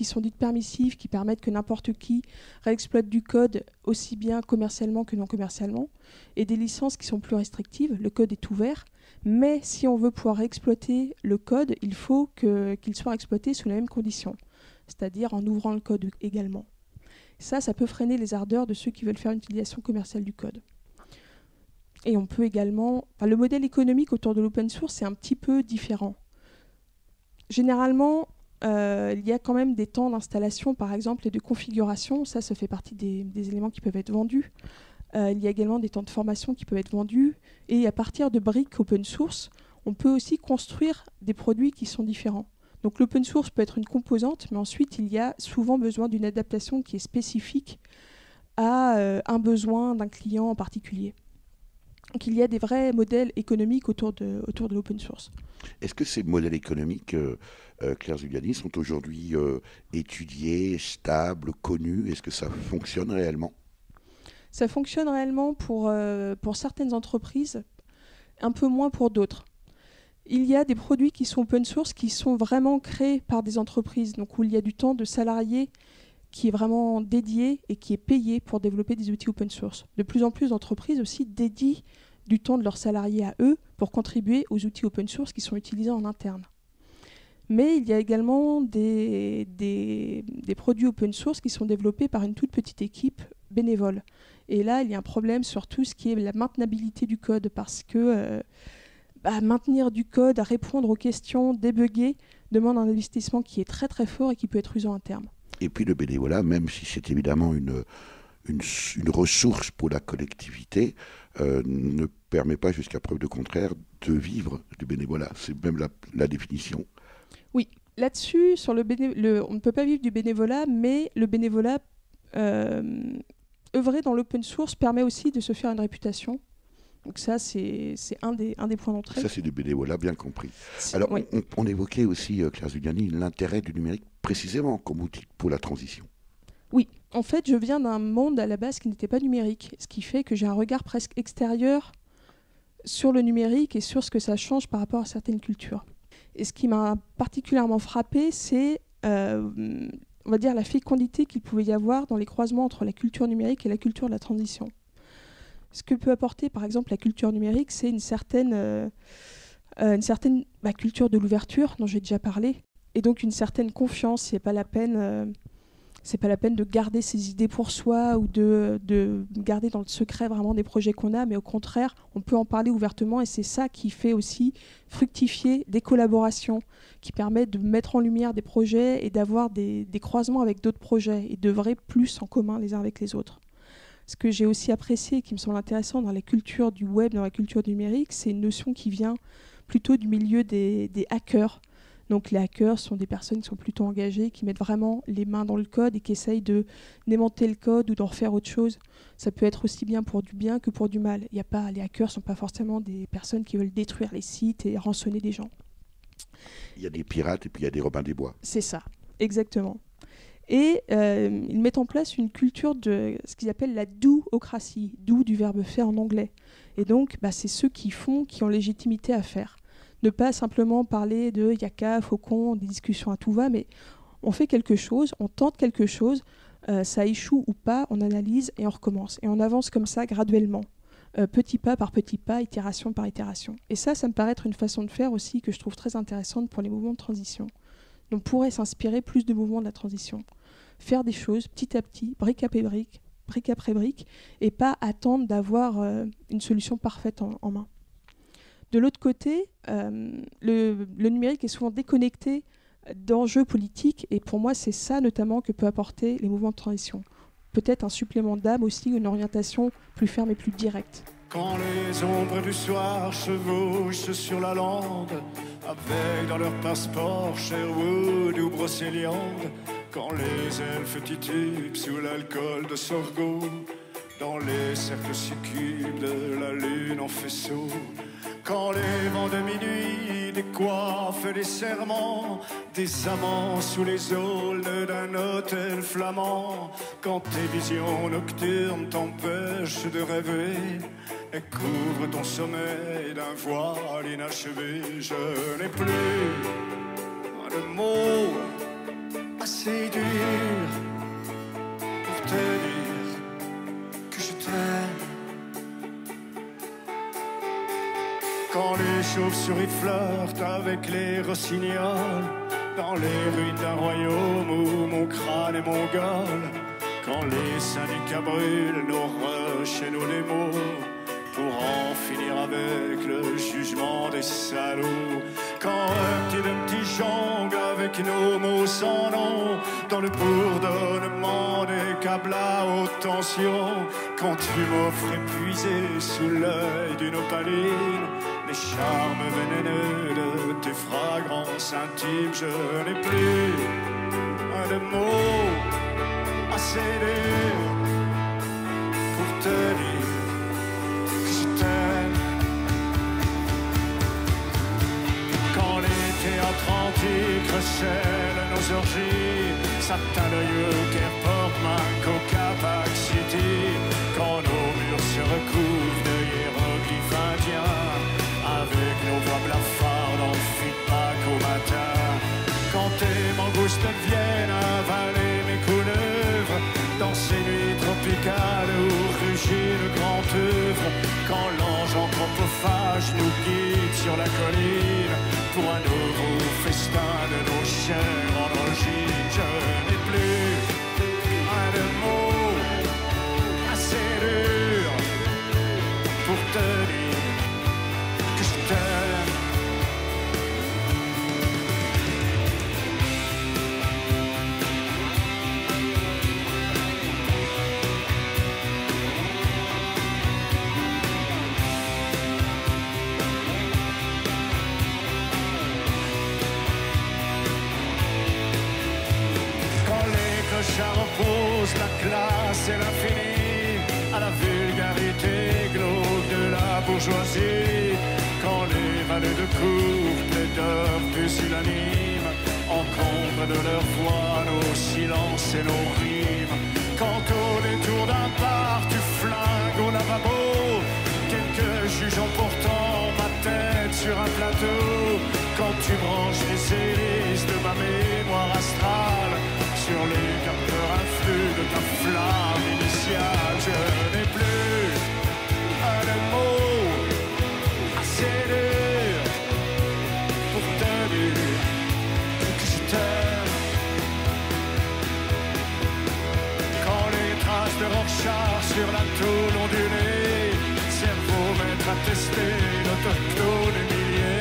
sont dites permissives, qui permettent que n'importe qui réexploite du code aussi bien commercialement que non commercialement, et des licences qui sont plus restrictives. Le code est ouvert, mais si on veut pouvoir exploiter le code, il faut qu'il soit exploité sous les mêmes conditions, c'est-à-dire en ouvrant le code également. Ça peut freiner les ardeurs de ceux qui veulent faire une utilisation commerciale du code. Et on peut également... le modèle économique autour de l'open source est un petit peu différent. Généralement, il y a quand même des temps d'installation, par exemple, et de configuration. Ça fait partie des éléments qui peuvent être vendus. Il y a également des temps de formation qui peuvent être vendus. Et à partir de briques open source, on peut aussi construire des produits qui sont différents. Donc l'open source peut être une composante, mais ensuite, il y a souvent besoin d'une adaptation qui est spécifique à un besoin d'un client en particulier. Donc il y a des vrais modèles économiques autour de l'open source. Est-ce que ces modèles économiques, Claire Zuliani, sont aujourd'hui étudiés, stables, connus? Est-ce que ça fonctionne réellement? Ça fonctionne réellement pour certaines entreprises, un peu moins pour d'autres. Il y a des produits qui sont open source, qui sont vraiment créés par des entreprises, donc où il y a du temps de salariés qui est vraiment dédié et qui est payé pour développer des outils open source. De plus en plus d'entreprises aussi dédient du temps de leurs salariés à eux pour contribuer aux outils open source qui sont utilisés en interne. Mais il y a également des produits open source qui sont développés par une toute petite équipe bénévole. Et là, il y a un problème sur tout ce qui est la maintenabilité du code, parce que maintenir du code, à répondre aux questions, débugger, demande un investissement qui est très très fort et qui peut être usant à terme. Et puis le bénévolat, même si c'est évidemment une ressource pour la collectivité, ne permet pas, jusqu'à preuve de contraire, de vivre du bénévolat. C'est même la définition. Oui, là-dessus, on ne peut pas vivre du bénévolat, mais le bénévolat œuvrer dans l'open source permet aussi de se faire une réputation. Donc ça, c'est un des points d'entrée. Ça, c'est du bénévolat, bien compris. Alors, oui. on évoquait aussi, Claire Zuliani, l'intérêt du numérique précisément comme outil pour la transition. Oui, en fait, je viens d'un monde à la base qui n'était pas numérique, ce qui fait que j'ai un regard presque extérieur sur le numérique et sur ce que ça change par rapport à certaines cultures. Et ce qui m'a particulièrement frappé, c'est, on va dire, la fécondité qu'il pouvait y avoir dans les croisements entre la culture numérique et la culture de la transition. Ce que peut apporter, par exemple, la culture numérique, c'est une certaine culture de l'ouverture, dont j'ai déjà parlé, et donc une certaine confiance. C'est pas la peine de garder ses idées pour soi ou de garder dans le secret vraiment des projets qu'on a, mais au contraire, on peut en parler ouvertement, et c'est ça qui fait aussi fructifier des collaborations, qui permettent de mettre en lumière des projets et d'avoir des croisements avec d'autres projets et d'œuvrer plus en commun les uns avec les autres. Ce que j'ai aussi apprécié et qui me semble intéressant dans la culture du web, dans la culture du numérique, c'est une notion qui vient plutôt du milieu des hackers. Donc les hackers sont des personnes qui sont plutôt engagées, qui mettent vraiment les mains dans le code et qui essayent de démonter le code ou d'en refaire autre chose. Ça peut être aussi bien pour du bien que pour du mal. Les hackers ne sont pas forcément des personnes qui veulent détruire les sites et rançonner des gens. Il y a des pirates et puis il y a des Robins des Bois. C'est ça, exactement. Et ils mettent en place une culture de ce qu'ils appellent la do-ocratie, do du verbe faire en anglais. Et donc, c'est ceux qui ont légitimité à faire. Ne pas simplement parler de yaka, faucon, des discussions à tout va, mais on fait quelque chose, on tente quelque chose, ça échoue ou pas, on analyse et on recommence. Et on avance comme ça graduellement, petit pas par petit pas, itération par itération. Et ça me paraît être une façon de faire aussi que je trouve très intéressante pour les mouvements de transition. On pourrait s'inspirer plus de mouvements de la transition. Faire des choses petit à petit, brique après brique, et pas attendre d'avoir une solution parfaite en main. De l'autre côté, le numérique est souvent déconnecté d'enjeux politiques, et pour moi, c'est ça notamment que peut apporter les mouvements de transition. Peut-être un supplément d'âme aussi, une orientation plus ferme et plus directe. Quand les ombres du soir chevauchent sur la lande, avec dans leur passeport Sherwood ou Brocéliande, quand les elfes titubent sous l'alcool de sorgho, dans les cercles succubes de la lune en faisceau, quand les vents de minuit décoiffent les serments des amants sous les aulnes d'un hôtel flamand, quand tes visions nocturnes t'empêchent de rêver et couvrent ton sommeil d'un voile inachevé, je n'ai plus de mots assez durs pour te dire que je t'aime. Quand les chauves-souris flirtent avec les rossignols dans les ruines d'un royaume où mon crâne est mongol, quand les syndicats brûlent nos roches et nos démos pour en finir avec le jugement des salauds, quand un petit jongle avec nos mots sans nom dans le bourdonnement des câbles à haute tension, quand tu m'offres épuisé sous l'œil d'une opaline les charmes vénéneux de tes fragrances intimes, je n'ai plus un de mots assez durs pour te dire que je t'aime. Quand les théâtres antiques recèlent nos orgies, satin d'œil au Caire Coca Pack City, quand nos murs se recouvrent de hiéroglyphes indiens, avec nos voix blafardes en feedback au matin, quand tes mangoustes viennent avaler mes couleuvres dans ces nuits tropicales où rugit le grand œuvre, quand l'ange anthropophage nous guide sur la colline pour un nouveau festin de nos chairs androgynes, je n'ai plus un de mots assez dur pour te dire que je t'aime. Clochard oppose la classe et l'infini à la vulgarité glauque de la bourgeoisie, quand les valets de cour plaideurs pusillanime encombrent de leur voix nos silences et nos rimes, quand au détour d'un bar tu flingues au lavabo quelques jugeant pourtant ma tête sur un plateau, quand tu branches les hélices de ma mémoire astrale sur les capteurs influx de ta flamme initiale, je n'ai plus un de mots assez dur pour te dire que je t'aime. Quand les traces de Rorschach sur la tôle ondulée, cerveau maître à tester l'autochtone humilié,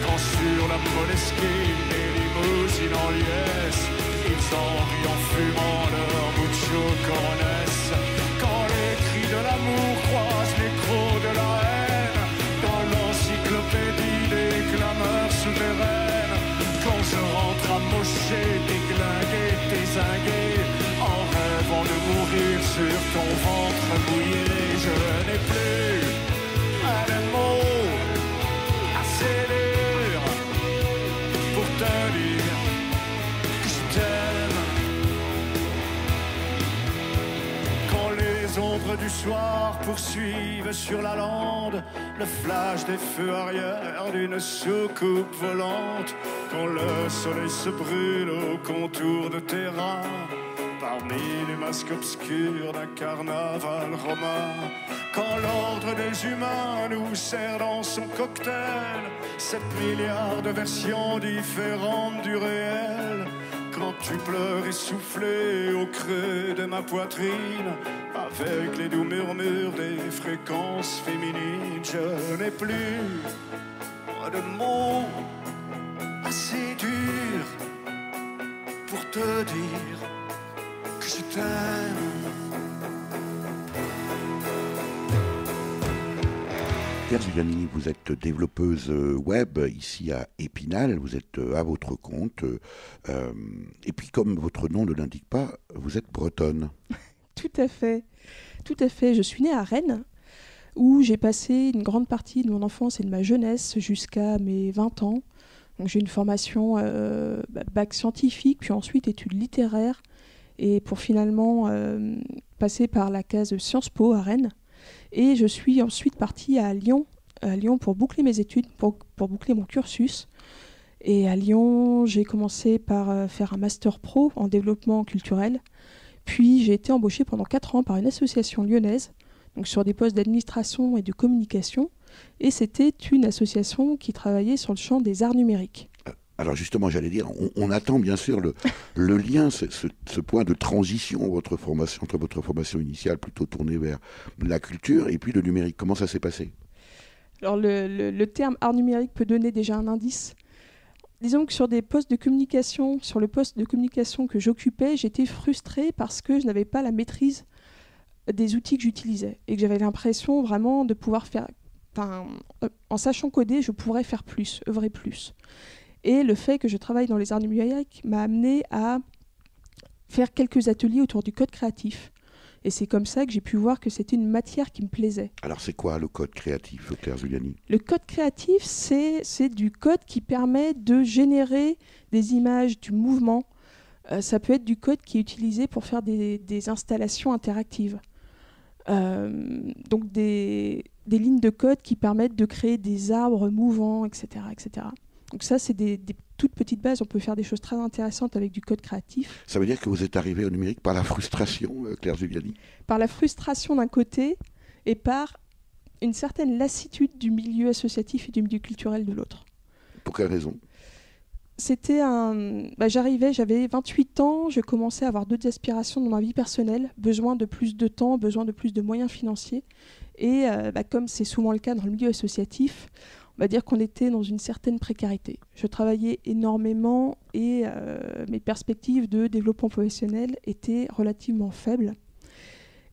quand sur la Moleskine les limousines en liesse ils envient en fumant leur mucho coronesse, quand les cris de l'amour croisent les crocs de la haine dans l'encyclopédie des clameurs souterraines, quand je rentre amoché, déglingué, dézingué, en rêvant de mourir sur ton ventre mouillé, je n'ai plus un mot assez dur soir poursuivent sur la lande le flash des feux arrière d'une soucoupe volante. Quand le soleil se brûle au contour de tes reins, parmi les masques obscurs d'un carnaval romain. Quand l'ordre des humains nous sert dans son cocktail 7 milliards de versions différentes du réel. Quand tu pleures essoufflé au creux de ma poitrine, avec les doux murmures des fréquences féminines, je n'ai plus de mots assez durs pour te dire que je t'aime. Claire Zuliani, vous êtes développeuse web ici à Épinal, vous êtes à votre compte, et puis comme votre nom ne l'indique pas, vous êtes bretonne. Tout à fait, tout à fait. Je suis née à Rennes, où j'ai passé une grande partie de mon enfance et de ma jeunesse jusqu'à mes 20 ans. Donc, j'ai une formation bac scientifique, puis ensuite études littéraires, et pour finalement passer par la case Sciences Po à Rennes. Et je suis ensuite partie à Lyon pour boucler mes études, pour boucler mon cursus. Et à Lyon, j'ai commencé par faire un master pro en développement culturel. Puis j'ai été embauchée pendant 4 ans par une association lyonnaise, donc sur des postes d'administration et de communication. Et c'était une association qui travaillait sur le champ des arts numériques. Alors justement, j'allais dire, on attend bien sûr le lien, ce point de transition entre votre formation initiale plutôt tournée vers la culture et puis le numérique. Comment ça s'est passé ? Alors le terme art numérique peut donner déjà un indice. Disons que sur des postes de communication, sur le poste de communication que j'occupais, j'étais frustrée parce que je n'avais pas la maîtrise des outils que j'utilisais et que j'avais l'impression vraiment de pouvoir faire... en sachant coder, je pourrais faire plus, œuvrer plus. Et le fait que je travaille dans les arts numériques m'a amené à faire quelques ateliers autour du code créatif. Et c'est comme ça que j'ai pu voir que c'était une matière qui me plaisait. Alors c'est quoi le code créatif, Claire Zuliani ? Le code créatif, c'est du code qui permet de générer des images, du mouvement. Ça peut être du code qui est utilisé pour faire des installations interactives. Donc des lignes de code qui permettent de créer des arbres mouvants, etc. etc. Donc ça, c'est des toutes petites bases. On peut faire des choses très intéressantes avec du code créatif. Ça veut dire que vous êtes arrivée au numérique par la frustration, Claire Zuliani ? Par la frustration d'un côté et par une certaine lassitude du milieu associatif et du milieu culturel de l'autre. Pour quelle raison ? J'avais 28 ans, je commençais à avoir d'autres aspirations dans ma vie personnelle, besoin de plus de temps, besoin de plus de moyens financiers. Et comme c'est souvent le cas dans le milieu associatif, on va dire qu'on était dans une certaine précarité. Je travaillais énormément et mes perspectives de développement professionnel étaient relativement faibles.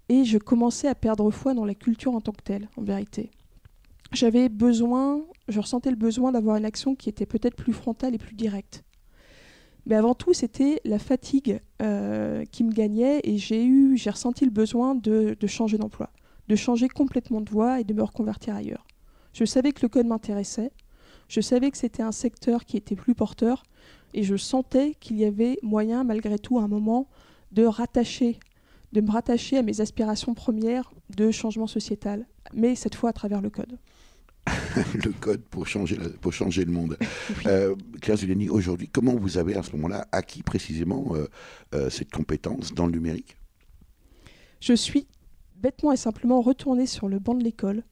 Et je commençais à perdre foi dans la culture en tant que telle, en vérité. Je ressentais le besoin d'avoir une action qui était peut-être plus frontale et plus directe. Mais avant tout, c'était la fatigue qui me gagnait et j'ai ressenti le besoin de changer d'emploi, de changer complètement de voie et de me reconvertir ailleurs. Je savais que le code m'intéressait, je savais que c'était un secteur qui était plus porteur et je sentais qu'il y avait moyen, malgré tout, à un moment, de me rattacher à mes aspirations premières de changement sociétal, mais cette fois à travers le code. Le code pour changer le monde. Oui. Claire Zuliani, aujourd'hui, comment vous avez à ce moment-là acquis précisément cette compétence dans le numérique ? Je suis bêtement et simplement retournée sur le banc de l'école.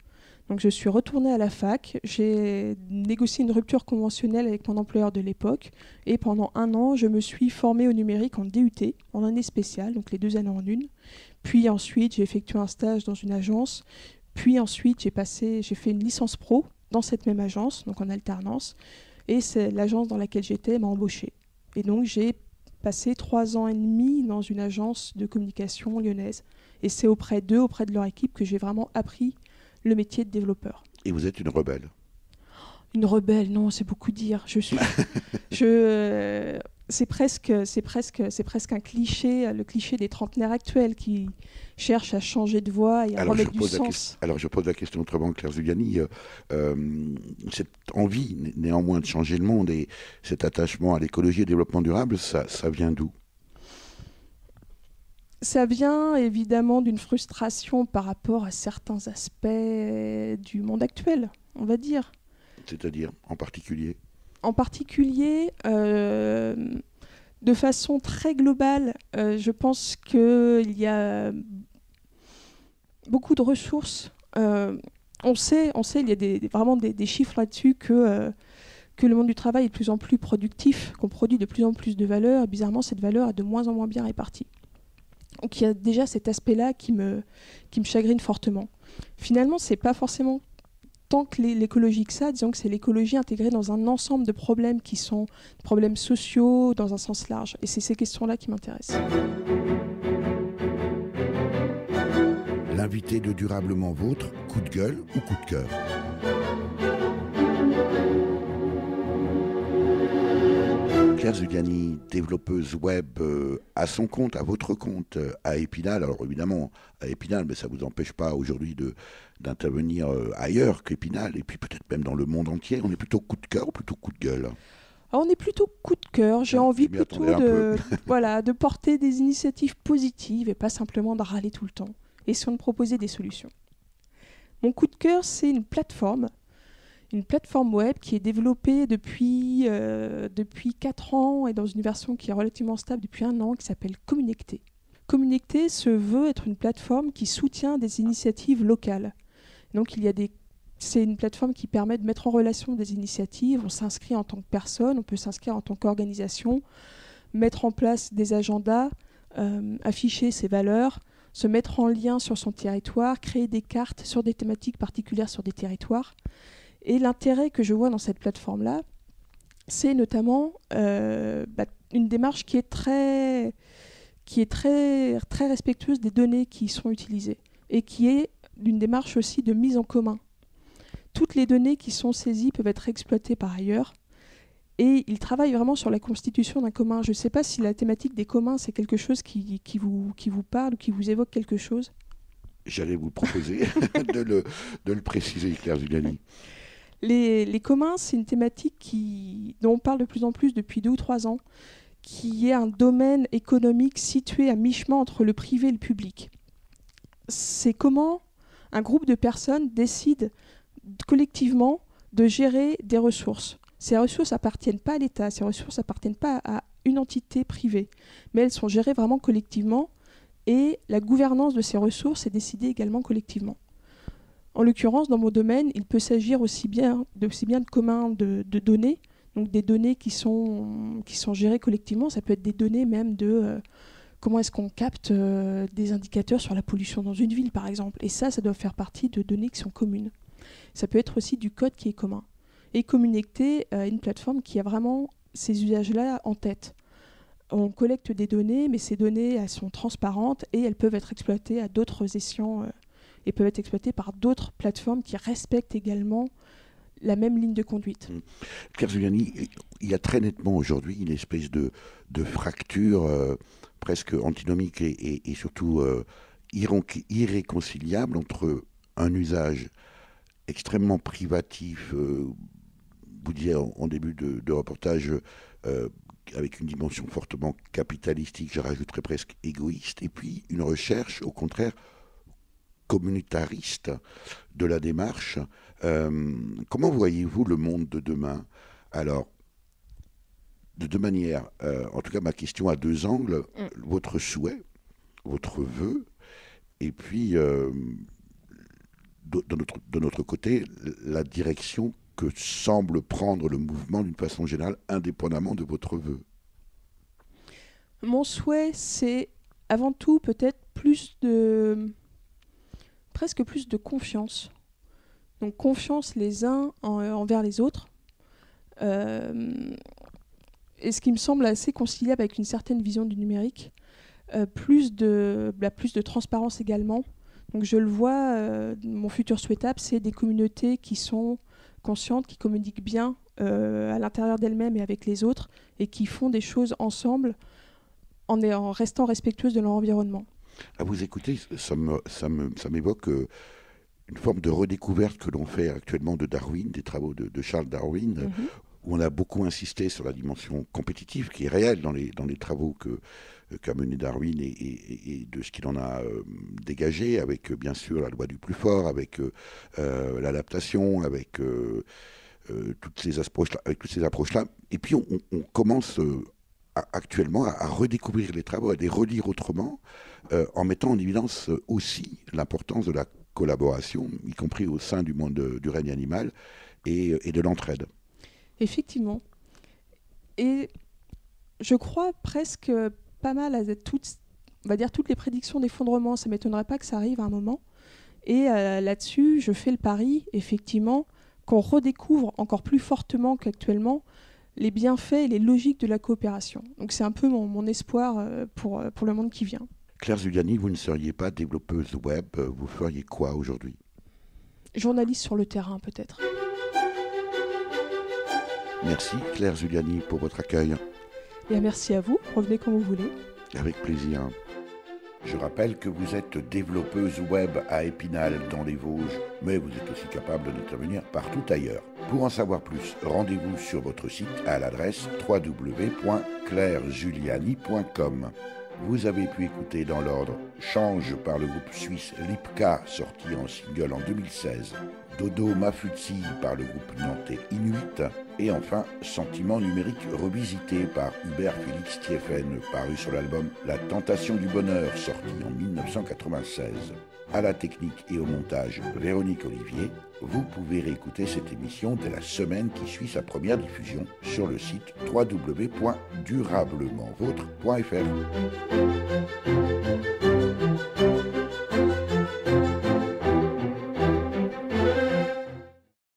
Donc je suis retournée à la fac, j'ai négocié une rupture conventionnelle avec mon employeur de l'époque et pendant 1 an, je me suis formée au numérique en DUT, en année spéciale, donc les 2 années en une. Puis ensuite, j'ai effectué un stage dans une agence. Puis ensuite, j'ai fait une licence pro dans cette même agence, donc en alternance. Et c'est l'agence dans laquelle j'étais m'a embauchée. Et donc j'ai passé 3 ans et demi dans une agence de communication lyonnaise. Et c'est auprès d'eux, auprès de leur équipe, que j'ai vraiment appris le métier de développeur. Et vous êtes une rebelle ? Une rebelle, non, c'est beaucoup dire. C'est presque un cliché, le cliché des trentenaires actuels qui cherchent à changer de voie et à remettre du sens. Alors je pose la question autrement, Claire Zuliani. Cette envie néanmoins de changer le monde et cet attachement à l'écologie et au développement durable, ça vient d'où ? Ça vient évidemment d'une frustration par rapport à certains aspects du monde actuel, on va dire. C'est-à-dire, en particulier? En particulier, de façon très globale, je pense qu'il y a beaucoup de ressources. On sait, il y a vraiment des chiffres là-dessus que le monde du travail est de plus en plus productif, qu'on produit de plus en plus de valeur. Et bizarrement, cette valeur est de moins en moins bien répartie. Donc il y a déjà cet aspect-là qui me chagrine fortement. Finalement, c'est pas forcément tant que l'écologie que ça, disons que c'est l'écologie intégrée dans un ensemble de problèmes qui sont des problèmes sociaux dans un sens large. Et c'est ces questions-là qui m'intéressent. L'invité de Durablement Vôtre, coup de gueule ou coup de cœur? Claire Zuliani, développeuse web à son compte, à votre compte, à Épinal. Alors évidemment, à Épinal, mais ça ne vous empêche pas aujourd'hui d'intervenir ailleurs qu'Épinal, et puis peut-être même dans le monde entier. On est plutôt coup de cœur ou plutôt coup de gueule? Alors, on est plutôt coup de cœur. J'ai envie plutôt de porter des initiatives positives et pas simplement de râler tout le temps. Essayons de proposer des solutions. Mon coup de cœur, c'est une plateforme web qui est développée depuis 4 ans et dans une version qui est relativement stable depuis 1 an, qui s'appelle Communecté. Communecté se veut être une plateforme qui soutient des initiatives locales. Donc c'est une plateforme qui permet de mettre en relation des initiatives. On s'inscrit en tant que personne, on peut s'inscrire en tant qu'organisation, mettre en place des agendas, afficher ses valeurs, se mettre en lien sur son territoire, créer des cartes sur des thématiques particulières sur des territoires. Et l'intérêt que je vois dans cette plateforme-là, c'est notamment une démarche qui est très respectueuse des données qui sont utilisées et qui est une démarche aussi de mise en commun. Toutes les données qui sont saisies peuvent être exploitées par ailleurs et ils travaillent vraiment sur la constitution d'un commun. Je ne sais pas si la thématique des communs, c'est quelque chose qui vous parle ou qui vous évoque quelque chose. J'allais vous proposer de le préciser, Claire Zuliani. Les communs, c'est une thématique dont on parle de plus en plus depuis 2 ou 3 ans, qui est un domaine économique situé à mi-chemin entre le privé et le public. C'est comment un groupe de personnes décide collectivement de gérer des ressources. Ces ressources n'appartiennent pas à l'État, ces ressources n'appartiennent pas à une entité privée, mais elles sont gérées vraiment collectivement et la gouvernance de ces ressources est décidée également collectivement. En l'occurrence, dans mon domaine, il peut s'agir aussi bien de communs de données, donc des données qui sont gérées collectivement. Ça peut être des données même de comment est-ce qu'on capte des indicateurs sur la pollution dans une ville, par exemple. Et ça doit faire partie de données qui sont communes. Ça peut être aussi du code qui est commun. Et Communecté est une plateforme qui a vraiment ces usages-là en tête. On collecte des données, mais ces données, elles sont transparentes et elles peuvent être exploitées à d'autres escients et peuvent être exploitées par d'autres plateformes qui respectent également la même ligne de conduite. Claire Zuliani, il y a très nettement aujourd'hui une espèce de fracture presque antinomique et surtout irréconciliable entre un usage extrêmement privatif, vous disiez en début de reportage, avec une dimension fortement capitalistique, je rajouterais presque égoïste, et puis une recherche, au contraire, communautariste de la démarche. Comment voyez-vous le monde de demain? Alors, de 2 manières. En tout cas, ma question a 2 angles. Votre souhait, votre vœu, et puis, de notre côté, la direction que semble prendre le mouvement d'une façon générale, indépendamment de votre vœu. Mon souhait, c'est avant tout peut-être presque plus de confiance. Donc confiance les uns envers les autres. Et ce qui me semble assez conciliable avec une certaine vision du numérique. Plus de transparence également. Donc je le vois, mon futur souhaitable, c'est des communautés qui sont conscientes, qui communiquent bien à l'intérieur d'elles-mêmes et avec les autres, et qui font des choses ensemble en restant respectueuses de leur environnement. À vous écouter, ça m'évoque une forme de redécouverte que l'on fait actuellement de Darwin, des travaux de Charles Darwin, où on a beaucoup insisté sur la dimension compétitive qui est réelle dans les travaux qu'a mené Darwin et de ce qu'il en a dégagé, avec bien sûr la loi du plus fort, avec l'adaptation, avec toutes ces approches-là. Et puis on commence actuellement à redécouvrir les travaux, à les relire autrement, en mettant en évidence aussi l'importance de la collaboration, y compris au sein du monde du règne animal et de l'entraide. Effectivement. Et je crois presque pas mal à toutes les prédictions d'effondrement. Ça ne m'étonnerait pas que ça arrive à un moment. Et là-dessus, je fais le pari, effectivement, qu'on redécouvre encore plus fortement qu'actuellement les bienfaits et les logiques de la coopération. Donc c'est un peu mon espoir pour le monde qui vient. Claire Zuliani, vous ne seriez pas développeuse web, vous feriez quoi aujourd'hui ? Journaliste sur le terrain, peut-être. Merci Claire Zuliani pour votre accueil. Et merci à vous, revenez quand vous voulez. Avec plaisir. Je rappelle que vous êtes développeuse web à Épinal dans les Vosges, mais vous êtes aussi capable d'intervenir partout ailleurs. Pour en savoir plus, rendez-vous sur votre site à l'adresse www.clairejuliani.com. Vous avez pu écouter dans l'ordre Change par le groupe suisse Lipka, sorti en single en 2016, Dodo Mafutsi par le groupe nantais Inuit, et enfin Sentiment numérique revisité par Hubert Félix Thieffen, paru sur l'album La Tentation du Bonheur, sorti en 1996. À la technique et au montage, Véronique Olivier. Vous pouvez réécouter cette émission dès la semaine qui suit sa première diffusion sur le site www.durablementvôtre.fr.